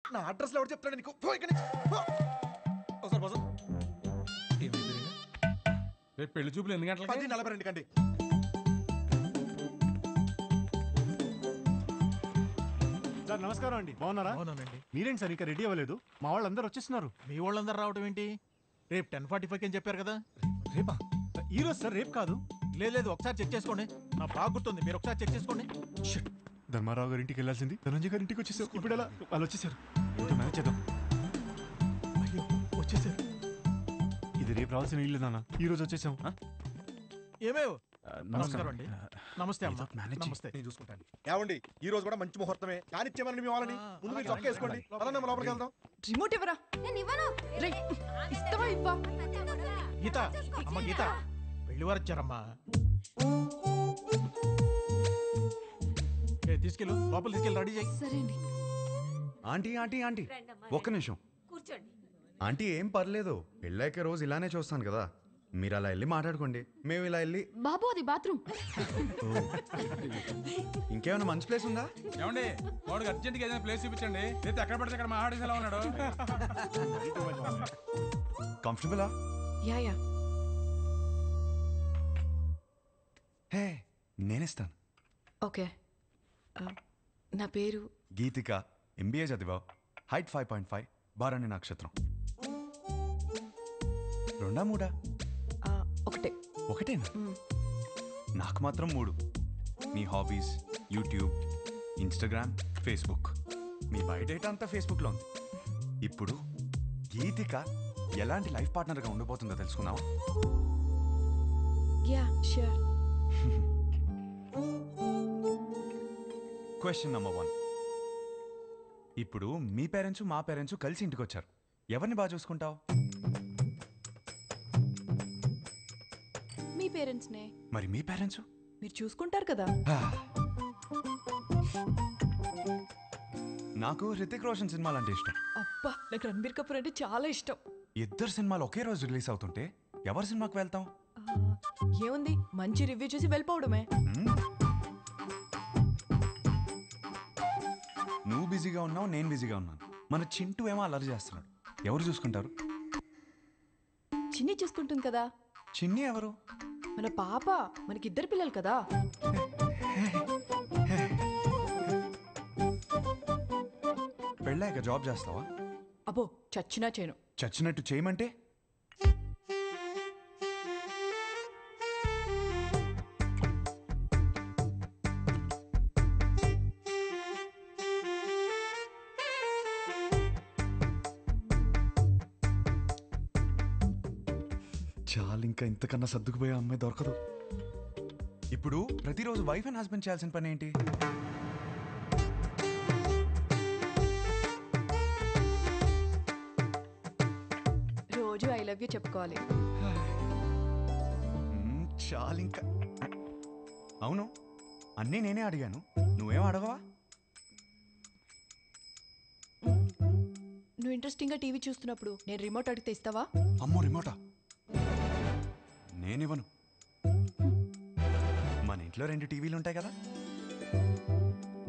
నా అడ్రస్ ఎవరు చెప్తాడు నీకు? పో ఇక్కడి నుంచి. పో. ఒకసారి బసం. రేపు పెళ్లి చూపులు ఎన్ని గంటలకి? 10:42 కండి. సార్ నమస్కారం అండి, బాగున్నారా? అవునండి. మీరేంటి సార్ ఇంకా రెడీ అవ్వలేదు? మా వాళ్ళందరూ వచ్చేస్తున్నారు. మీ వాళ్ళందరూ రావడం ఏంటి? రేపు 10:45 అని చెప్పారు కదా. రేపా? ఈ రోజు సార్, రేపు కాదు. లేదు ఒకసారి చెక్ చేసుకోండి. నా బాగా గుర్తుంది, మీరు ఒకసారి చెక్ చేసుకోండి. ధర్మారావు గారి ఇంటికి వెళ్ళాల్సింది ధనంజయ్ గారి ఇంటికి వచ్చేసారు. ఇప్పుడు ఎలా? వాళ్ళు వచ్చేసారు. ఏంటో మేనేజ్ చేద్దాం. అయ్యో వచ్చేసారు. ఇది రేపు రావాల్సిన ఇల్లు నాన్న, ఈ రోజు వచ్చేసాం. ఏమేవ్ నమస్కారం అండి. నమస్తే అమ్మా. నమస్తే. నేను చూసుకుంటాను. ఏమండి ఈ రోజు కూడా మంచి ముహూర్తమే. కానిచ్చేమని మీ వాళ్ళని ముందు మీరు చొక్క వేసుకోండి. అలా లోపలికి వెళ్దాం. రిమోట్ ఇవ్వరా? రేయ్, ఇస్తావా ఇవ్వా? గీత, అమ్మ గీత, పెళ్లి వారు వచ్చారమ్మా. తీసుకెళ్ళు, లోపల తీసుకెళ్ళి రెడీ చేయి. సరే అండి. ఆంటీ ఆంటీ ఆంటీ ఒక్క నిమిషం కూర్చోండి. ఆంటీ ఏం పర్లేదు, పెళ్ళాక రోజు ఇలానే చూస్తాను కదా, మీరు అలా వెళ్ళి మాట్లాడుకోండి, మేము ఇలా వెళ్ళి. బాబు అది బాత్రూమ్. ఇంకేమైనా మంచి ప్లేస్ ఉందా? ఏమండి వాడికి అర్జెంట్గా ఏదైనా ప్లేస్ చూపించండి, లేదా ఎక్కడ పడితే అక్కడ మా ఆడేసి ఎలా ఉన్నాడు. కంఫర్టబులా? యా హే నేనిస్తాను. ఓకే. నా పేరు గీతిక, ఎంబీఏ చదివావు, హైట్ 5.5, బారాణి నక్షత్రం. రెండా మూడా? ఒకటే. ఒకటేనా? నాకు మాత్రం 3. మీ హాబీస్ యూట్యూబ్, ఇన్స్టాగ్రామ్, ఫేస్బుక్. మీ బయోడేటా అంతా ఫేస్బుక్లో ఉంది. ఇప్పుడు గీతిక ఎలాంటి లైఫ్ పార్ట్నర్గా ఉండబోతుందో తెలుసుకున్నావా? Yeah sure. Question number 1. ఇప్పుడు మీ పేరెంట్స్ మా పేరెంట్స్ కలిసి ఇంటికి వచ్చారు, ఎవరిని బాగా చూసుకుంటావు? మీ పేరెంట్స్నే. మరి మీ పేరెంట్స్? మీరు చూసుకుంటారు కదా. నాకు హృతిక్ రోషన్ సినిమాలు అంటే ఇష్టం. అబ్బా, నాకు రణబీర్ కపూర్ అంటే చాలా ఇష్టం. ఇద్దరు సినిమాలు ఒకే రోజు రిలీజ్ అవుతుంటే ఎవరి సినిమాకి వెళ్తాం? ఏముంది, మంచి రివ్యూ చూసి వెళ్ళిపోవడమే. నువ్వు బిజీగా ఉన్నావు, నేను బిజీగా ఉన్నాను. మన చింటూ ఏమో అల్లరి చేస్తున్నాడు, ఎవరు చూసుకుంటారు? చిన్ని చూసుకుంటుంది కదా. చిన్ని ఎవరు? మన పాప. మనకిద్దరు పిల్లలు కదా. పెళ్ళాక జాబ్ చేస్తావా? అబ్బో, చచ్చినా చేయను. చచ్చినట్టు చేయమంటే? చాలు, ఇంకా ఇంతకన్నా సర్దుకుపోయే అమ్మాయి దొరకదు. ఇప్పుడు ప్రతిరోజు వైఫ్ అండ్ హస్బెండ్ చేయాల్సిన పని ఏంటి? రోజు ఐ లవ్ యూ చెప్పుకోవాలి. చాలు ఇంకా. అవును, అన్నీ నేనే అడిగాను, నువ్వేం అడగవా? నువ్వు ఇంట్రెస్టింగ్ గా టీవీ చూస్తున్నప్పుడు నేను రిమోట్ అడిగితే ఇస్తావా? అమ్మో, రిమోటా? నేనివ్వను. మన ఇంట్లో 2 టీవీలు ఉంటాయి కదా,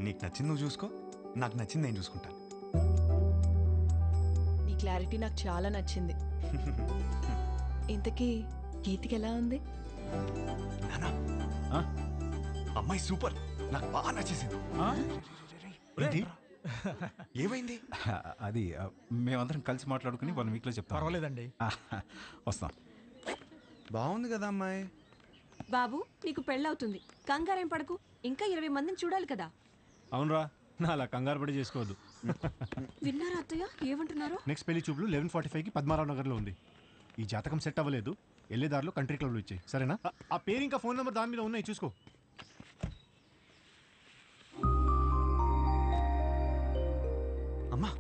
నీకు నచ్చింది నువ్వు చూసుకో, నాకు నచ్చింది నేను చూసుకుంటాను. నీ క్లారిటీ నాకు చాలా నచ్చింది. ఇంతకీ గీతికి ఎలా ఉంది? నానా, అమ్మాయి సూపర్, నాకు బాగా నచ్చేసింది. ఏమైంది? అది మేమందరం కలిసి మాట్లాడుకుని 1 వీక్లో చెప్తాం. పర్వాలేదండి, వస్తాం. బాగుంది కదా అమ్మాయి. బాబు, నీకు పెళ్ళవుతుంది, కంగారేం పడకు. ఇంకా 20 మందిని చూడాలి కదా. అవునరా, నా అలా కంగారు పడి చేసుకోవద్దు. విన్నారా అత్తయ్య ఏమంటున్నారు? నెక్స్ట్ పెళ్లి చూపులు 11:45కి పద్మారావు నగర్లో ఉంది. ఈ జాతకం సెట్ అవ్వలేదు, వెళ్ళేదారులు కంట్రీ క్లబ్లో ఇచ్చాయి, సరేనా? ఆ పేరు ఇంకా ఫోన్ నెంబర్ దాని మీద ఉన్నాయి, చూసుకో. అమ్మా,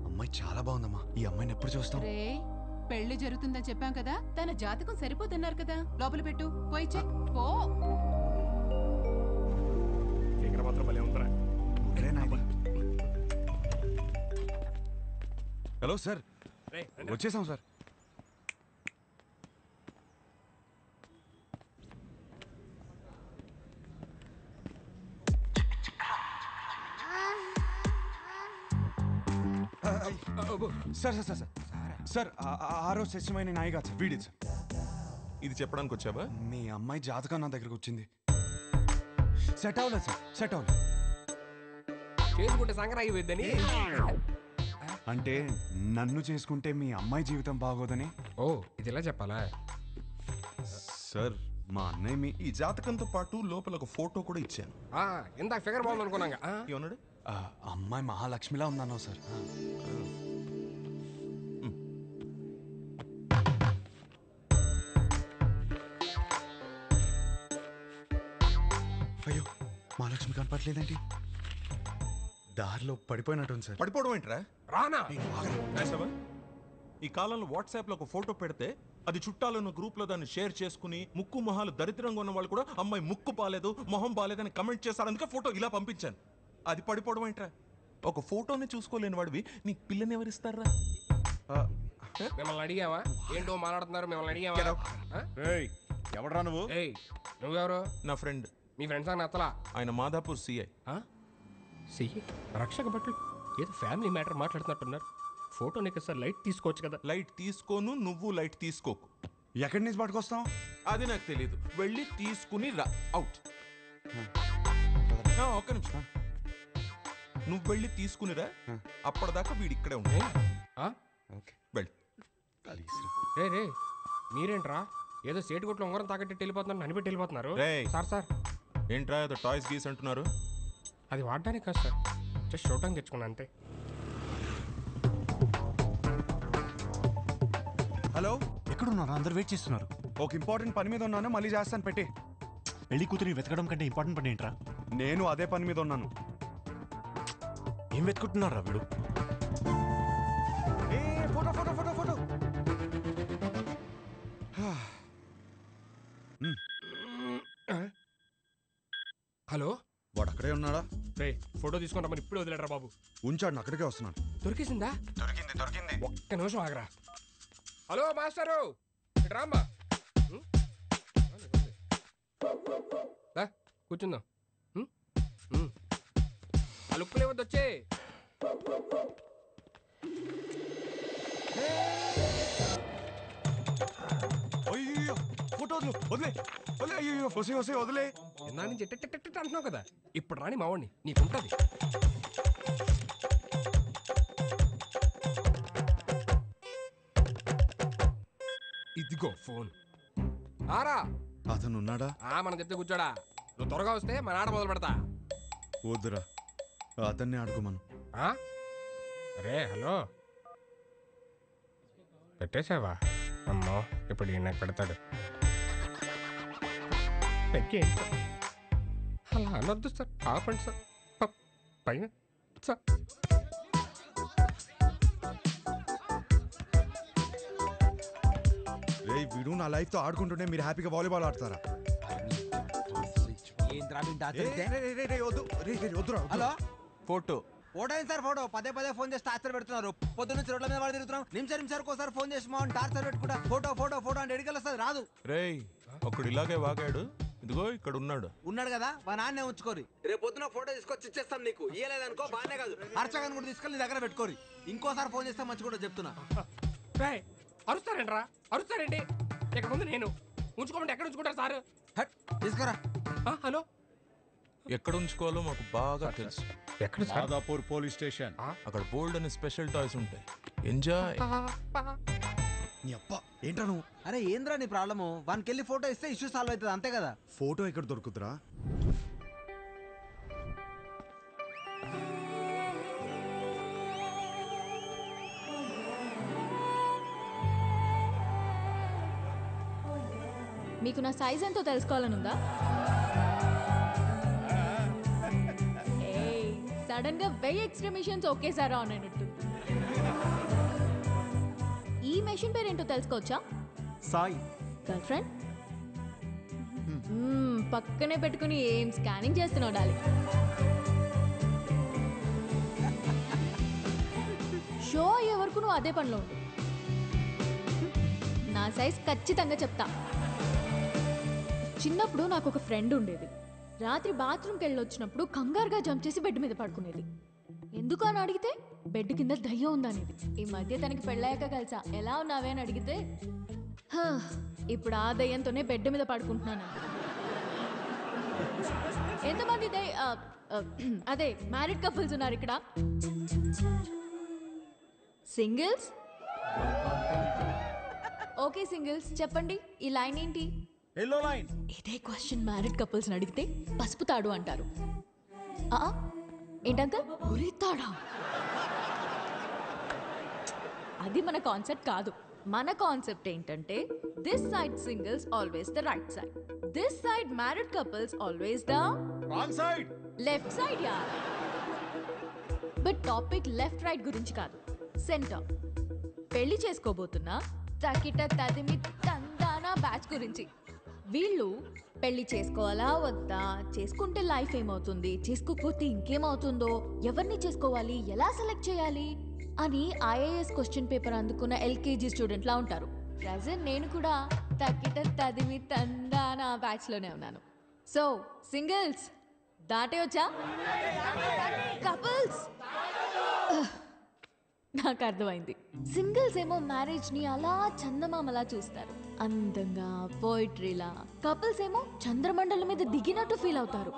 అమ్మాయి చాలా బాగుందమ్మా. ఈ అమ్మాయిని ఎప్పుడు చూస్తాం? పెళ్లి జరుగుతుందని చెప్పాం కదా, తన జాతకం సరిపోతున్నారు కదా. లోపల పెట్టు, పోయి చెక్ పో. హలో సార్, వచ్చేసాం sir. Sir sir sir sir sir ఆరో శశిమైన నాయిగా సార్ వీడి సార్. ఇది చెప్పడానికి వచ్చావా? మీ అమ్మాయి జాతకం నా దగ్గరకు వచ్చింది. సెట్ అవ్వలేదు సార్, సెట్ అవ్వలేదు. చేసుకుంటే సంక్రాంతి పోయిద్దని. అంటే నన్ను చేసుకుంటే మీ అమ్మాయి జీవితం బాగోదని. ఓ ఇది ఇలా చెప్పాలా? సార్ మా అన్నయ్య ఈ జాతకంతో పాటు లోపల ఒక ఫోటో కూడా ఇచ్చాను. ఇంత ఫిగర్ బాగుంది అనుకున్నాగా. ఏమన్నాడు? అమ్మాయి మహాలక్ష్మిలా ఉందన్నావు సార్. అయ్యో మహాలక్ష్మి కనపట్లేదేంటి? దారిలో పడిపోయినట్టుంది సార్. పడిపోవడం ఏంట్రా? రానా రాసావా? ఈ కాలంలో వాట్సాప్ లో ఒక ఫోటో పెడితే అది చుట్టాలను గ్రూప్ లో దాన్ని షేర్ చేసుకుని ముక్కు మొహాలు దరిద్రంగా ఉన్న వాళ్ళు కూడా అమ్మాయి ముక్కు బాలేదు మొహం బాలేదని కమెంట్ చేశారు. అందుకే ఫోటో ఇలా పంపించాను. అది పడిపోవడం ఏంట్రా? ఒక ఫోటోని చూసుకోలేని వాడివి నీకు పిల్లని ఎవరిస్తారా? మిమ్మల్ని అడిగావా? ఏంటో మాట్లాడుతున్నారు? మిమ్మల్ని అడిగావా? ఎవడరా నువ్వు? నువ్వెవరు? నా ఫ్రెండ్. మీ ఫ్రెండ్స్ అని అత్తలా? ఆయన మాదాపూర్ సిఐ. రక్షక భటులు ఏదో ఫ్యామిలీ మ్యాటర్ మాట్లాడుతున్నట్టున్నారు. ఫోటో నీకు సార్ లైట్ తీసుకోవచ్చు కదా. లైట్ తీసుకోను, నువ్వు లైట్ తీసుకోకు. ఎక్కడి నుంచి పట్టుకొస్తాం? అది నాకు తెలియదు. వెళ్ళి తీసుకుని రా. అవుట్. ఒక్క నిమిషం. నువ్వు వెళ్ళి తీసుకునిరా. అప్పటిదాకా వీడి ఇక్కడే ఉంటాయి. వెళ్ళి రే రే మీరేంట్రా ఏదో సేటు కొట్లో ఉంగరం తాకట్టి వెళ్ళిపోతున్నారు, ననిపెట్టి వెళ్ళిపోతున్నారు. సార్ సార్ ఏంట్రా ఏదో టాయ్స్ గీస్ అంటున్నారు? అది వాడడానికి కాదు సార్, జస్ట్ చూడటానికి తెచ్చుకున్నా అంతే. హలో, ఎక్కడున్నారు? అందరు వెయిట్ చేస్తున్నారు. ఒక ఇంపార్టెంట్ పని మీద ఉన్నాను, మళ్ళీ చేస్తాను పెట్టి. పెళ్లి కూతురిని వెతకడం కంటే ఇంపార్టెంట్ పని ఏంట్రా? నేను అదే పని మీద ఉన్నాను. ఏం వెతుకుంటున్నారా వీడు? Photo photo photo photo. Hello, వాడు అక్కడే ఉన్నాడా? రే ఫోటో తీసుకుంటా మరి ఇప్పుడే వదిలేడరా బాబు. ఉంచాడు, అక్కడికే వస్తున్నాను. దొరికేసిందా? దొరికింది దొరికింది. ఒక్క నిమిషం ఆగరా. హలో మాస్టరు, రామ్మా కూర్చుందాం. ఆ లుక్కులు ఏమొద్దు వచ్చే. అయ్యో ఫోటో వదిలే వదిలే వదిలే. అయ్యో వసే వసే వదిలే. ఇందా నుంచి ఎట్ట అంటున్నావు కదా, ఇప్పుడు రాని మావాడిని నీకుంటది. ఇదిగో ఫోన్. ఆరా అతను ఉన్నాడా? మనం చెప్తే కూర్చోడా. నువ్వు త్వరగా వస్తే మన ఆట మొదలు పెడతా. వద్దురా, అతన్ని అడుగుమను. అరే హలో, పెట్టేసావా? అమ్మో ఇప్పుడు ఈయన పెడతాడు. అలా అనొద్దు సార్, ఆపండి సార్. పైన సార్ రే వీడు నా లైఫ్ తో ఆడుకుంటుంటే మీరు హ్యాపీగా వాలీబాల్ ఆడతారా? హలో, ఫోటో ఫోటో ఏంటి సార్? ఫోటో పదే పదే ఫోన్ చేసి టార్చర్ పెడుతున్నారు. పొద్దు నుంచి రోడ్ల మీద వాడు తిరుగుతున్నాం. నిమిషానికి ఒకసారి ఫోన్ చేసి మా టార్చర్ పెట్టుకుంటా. ఫోటో ఫోటో ఫోటో అంటే ఎడికెళ్ళొస్తుంది, రాదు. రేయ్ ఒకడు ఇలాగే వాగాడు, ఇదిగో ఇక్కడ ఉన్నాడు. ఉన్నాడు కదా, మా నాన్నే ఉంచుకోరి. రేపు పొద్దున ఫోటో తీసుకొచ్చి ఇచ్చేస్తాం నీకు. ఇయ్యలేదనుకో బాగానే కాదు, అర్చగాని కూడా తీసుకెళ్ళి నీ దగ్గర పెట్టుకోరి. ఇంకోసారి ఫోన్ చేస్తే మంచి కూడా చెప్తున్నా. అరుస్తారేంట్రా? అరుస్తారేంటి? ఇక ముందు నేను ఉంచుకోమంటే ఎక్కడ ఉంచుకుంటారు సార్? తీసుకురా. హలో, ఎక్కడ ఉంచుకోవాలో మాకు బాగా తెలుసు. ఎక్కడ సార్? Madhapur police station. అక్కడ బోల్డ్ అని స్పెషల్ టాయ్స్ ఉంటాయి. ఎంజాయ్. నీ అప్ప ఏంట్రా నువ్వు? అరే ఏంద్రా నీ ప్రాబ్లము? వానికి వెళ్ళి ఫోటో ఇస్తే ఇష్యూ సాల్వ్ అవుతుంది, అంతే కదా. ఫోటో ఎక్కడ దొరుకుతురా? మీకు నా సైజ్ ఎంతో తెలుసుకోవాలనుందా? సడన్ గా 1000 ఎక్స్ట్రా మిషన్స్ ఒకేసారి ఆన్ అయినట్టు. ఈ మెషిన్ పేరేంటో తెలుసుకోవచ్చా? సాయి. Girlfriend? పక్కనే పెట్టుకుని ఏం స్కానింగ్ చేస్తున్నావు డాలి? షో అయ్యే వరకు నువ్వు అదే పనిలో ఉండు. నా సైజ్ ఖచ్చితంగా చెప్తా. చిన్నప్పుడు నాకు ఒక ఫ్రెండ్ ఉండేది. రాత్రి బాత్రూమ్కి వెళ్ళి వచ్చినప్పుడు కంగారుగా జంప్ చేసి బెడ్ మీద పడుకునేది. ఎందుకు అని అడిగితే బెడ్ కింద దయ్యం ఉందనేది. ఈ మధ్య తనకి పెళ్ళాక కలిసా ఎలా ఉన్నావే అని అడిగితే "హా, ఇప్పుడు ఆ దయ్యంతోనే బెడ్ మీద పడుకుంటున్నాను." ఎంతమంది అదే మ్యారీడ్ కపుల్స్ ఉన్నారు ఇక్కడ? సింగిల్స్? ఓకే సింగిల్స్, చెప్పండి ఈ లైన్ ఏంటి? Yellow line. ఇదే క్వశ్చన్ మ్యారీడ్ కపుల్స్ అడిగితే పసుపు తాడు అంటారు. ఏంటంకల్ ఉరితాడా? అది మన కాన్సెప్ట్ కాదు. మన కాన్సెప్ట్ ఏంటంటే this side singles always the right side, this side married couples always the wrong side, left side. Yeah, but topic left right గురించి కాదు, సెంటర్. పెళ్లి చేసుకోబోతున్నా తకిట తదిమి తందానా బ్యాచ్ గురించి. వీళ్ళు పెళ్లి చేసుకోవాలా వద్దా, చేసుకుంటే లైఫ్ ఏమవుతుంది, చేసుకోకపోతే ఇంకేమవుతుందో, ఎవరిని చేసుకోవాలి, ఎలా సెలెక్ట్ చేయాలి అని ఐఏఎస్ క్వశ్చన్ పేపర్ అందుకున్న ఎల్కేజీ స్టూడెంట్ లా ఉంటారు. ప్రజెంట్ నేను కూడా తకిట తదిమి తందానా బ్యాచ్ లోనే ఉన్నాను. సో సింగిల్స్ దాటే వచ్చా, కపుల్స్ నాకు అర్థమైంది. సింగిల్స్ ఏమో మ్యారేజ్ ని అలా చందమామలా చూస్తారు, అందంగా పోయిట్రీలా. కపుల్స్ ఏమో చంద్రమండలం మీద దిగినట్టు ఫీల్ అవుతారు.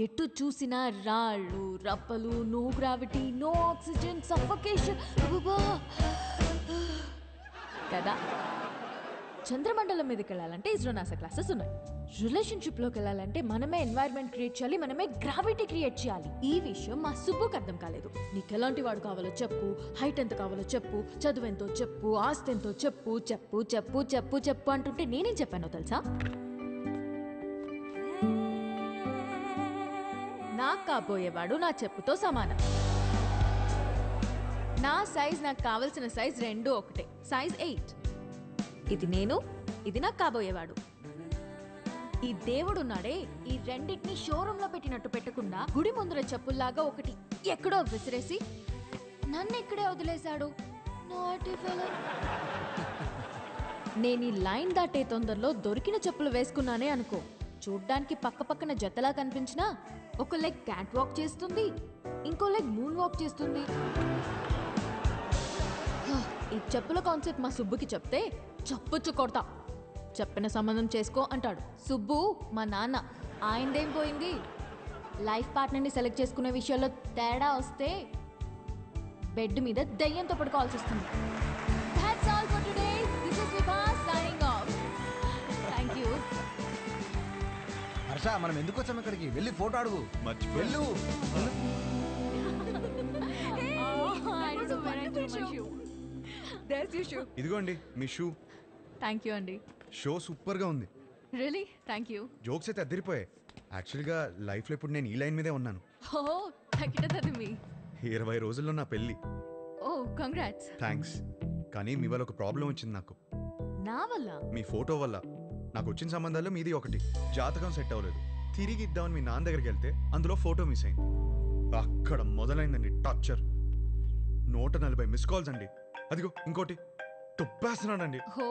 ఎటు చూసినా రాళ్ళు రప్పలు, no gravity, no oxygen, suffocation కదా. చంద్రమండలం మీదకి వెళ్ళాలంటే ఇస్రో నాసా క్లాసెస్ ఉన్నాయి. రిలేషన్షిప్లోకి వెళ్ళాలంటే మనమే ఎన్వైర్న్మెంట్ క్రియేట్ చేయాలి, మనమే గ్రావిటీ క్రియేట్ చేయాలి. ఈ విషయం మా సుబ్బుకి అర్థం కాలేదు. నీకు ఎలాంటి వాడు కావాలో చెప్పు, హైట్ ఎంత కావాలో చెప్పు, చదువు ఎంతో చెప్పు, ఆస్తి ఎంతో చెప్పు, చెప్పు చెప్పు చెప్పు చెప్పు అంటుంటే నేనేం చెప్పానో తెలుసా? నాకు కాబోయేవాడు నా చెప్పుతో సమానం. నా సైజ్ నాకు కావలసిన సైజ్ రెండు ఒకటే, సైజ్ 8. ఇది నేను, ఇది నాకు కాబోయేవాడు. ఈ దేవుడు ఉన్నాడే, ఈ రెండింటిని షోరూమ్ లో పెట్టినట్టు పెట్టకుండా గుడి ముందర చెప్పుల్లాగా ఒకటి ఎక్కడో విసిరేసి నన్ను ఇక్కడే వదిలేశాడు. నేను ఈ లైన్ దాటే తొందరలో దొరికిన చెప్పులు వేసుకున్నానే అనుకో, చూడ్డానికి పక్క పక్కన జతలా కనిపించినా ఒక లెగ్ క్యాట్ వాక్ చేస్తుంది, ఇంకో లెగ్ మూన్ వాక్ చేస్తుంది. ఈ చెప్పుల కాన్సెప్ట్ మా సుబ్బుకి చెప్తే చప్పుచ్చు కొడతా. చెప్పిన సంబంధం చేసుకో అంటాడు. సుబ్బు మా నాన్న, ఆయనదేం పోయింది? లైఫ్ పార్ట్నర్ని సెలెక్ట్ చేసుకునే విషయాల్లో తేడా వస్తే బెడ్ మీద దయ్యంతో పడుకోవాల్సి వస్తుంది. That's all for today. This is Vibha signing off. Thank you. Harsha, మనం ఎందుకు వచ్చాం ఇక్కడికి? వెళ్ళి ఫోటో అడుగు. వెళ్ళు. I don't know where I threw my shoe. There's your shoe. ఇదిగోండి మీ షూ. Thank you అండి. షో సూపర్గా ఉంది. Really? Thank you. జోక్స్ అయితే అద్దరిపోయాయి. యాక్చువల్గా లైఫ్లో ఇప్పుడు నేను ఈ లైన్ మీదే ఉన్నాను. Oh, తక్కిటది మీ. 20 రోజుల్లో నా పెళ్ళి. Oh, congrats. థ్యాంక్స్. కానీ మీ వల్ల ఒక ప్రాబ్లం వచ్చింది నాకు. నా వల్ల? మీ ఫోటో వల్ల. నాకు వచ్చిన సంబంధాల్లో మీది ఒకటి. జాతకం సెట్ అవ్వలేదు. తిరిగి ఇద్దామని మీ నాన్న దగ్గరికి వెళ్తే అందులో ఫోటో మిస్ అయింది. అక్కడ మొదలైందండి టార్చర్. 140 మిస్ కాల్స్ అండి. అదిగో ఇంకోటి తుప్పేస్తున్నాడండి. ఓ,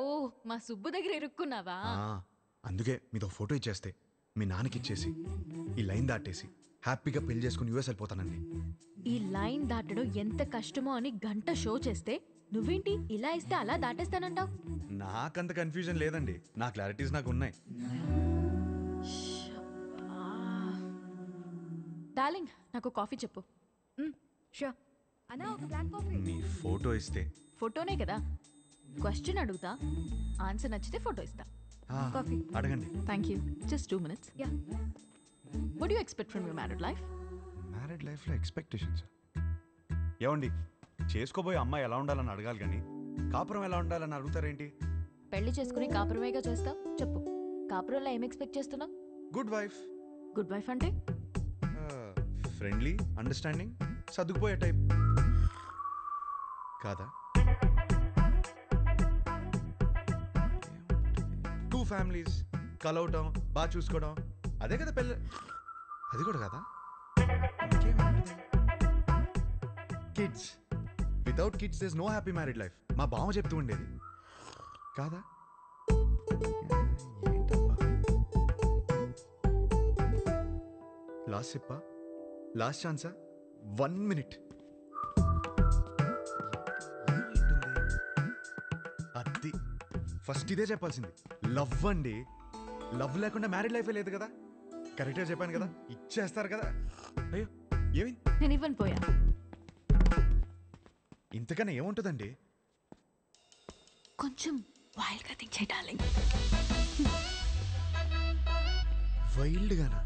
మా సుబ్బు దగ్గర ఇరుక్కున్నావా? అందుకే మీతో ఫోటో ఇచ్చేస్తే మీ నాన్నకి ఇచ్చేసి ఈ లైన్ దాటేసి హ్యాపీగా పెళ్లి చేసుకుని యూఎస్ వెళ్ళిపోతానండి. ఈ లైన్ దాటడం ఎంత కష్టమో అని గంట షో చేస్తే నువ్వేంటి ఇలా ఇస్తే అలా దాటేస్తానంటావు? నాకంత కన్ఫ్యూజన్ లేదండి. నా క్లారిటీస్ నాకు ఉన్నాయి. డార్లింగ్, నాకు కాఫీ చెప్పు. షూర్. అన్నా, ఒక బ్లాక్ కాఫీ. మీ ఫోటో ఇస్తే. ఫోటోనే కదా, క్వశ్చన్ అడుగుతా, ఆన్సర్ నచ్చితే ఫోటో ఇస్తా. కాఫీ అడగండి. Thank you. Just 2 minutes. Yeah. What do you expect from your married life? Married లైఫ్లో ఎక్స్పెక్టేషన్స్ ఏమండి? చేసుకోబోయే అమ్మాయి ఎలా ఉండాలని అడగాలి కానీ కాపురం ఎలా ఉండాలని అడుగుతారేంటి? పెళ్లి చేసుకుని కాపురమేగా చేస్తావు. చెప్పు, కాపురంలో ఏం ఎక్స్పెక్ట్ చేస్తున్నావు? Good wife. గుడ్ వైఫ్ అంటే ఫ్రెండ్లీ, అండర్స్టాండింగ్, సర్దుకుపోయే టైప్ కాదా? 2 ఫ్యామిలీస్ కలవటం, బాగా చూసుకోవడం, అదే కదా పెళ్ళి. అది కూడా కదా. Kids. Without kids there is no happy married life. మా బావ చెప్తూ ఉండేది కాదా? లాస్ట్ సిప్పా, లాస్ట్ ఛాన్సా, 1 minute. ఫస్ట్ ఇదే చెప్పాల్సింది. లవ్ అండి. లవ్ లేకుండా మ్యారీడ్ లైఫే లేదు కదా. కరెక్ట్గా చెప్పాను కదా, ఇచ్చేస్తారు కదా. అయ్యో ఏమి నేను ఇవ్వను పోయా. ఇంతకన్నా ఏముంటుందండి? కొంచెం వైల్డ్గా థింక్ చేయాలి. వైల్డ్గానా?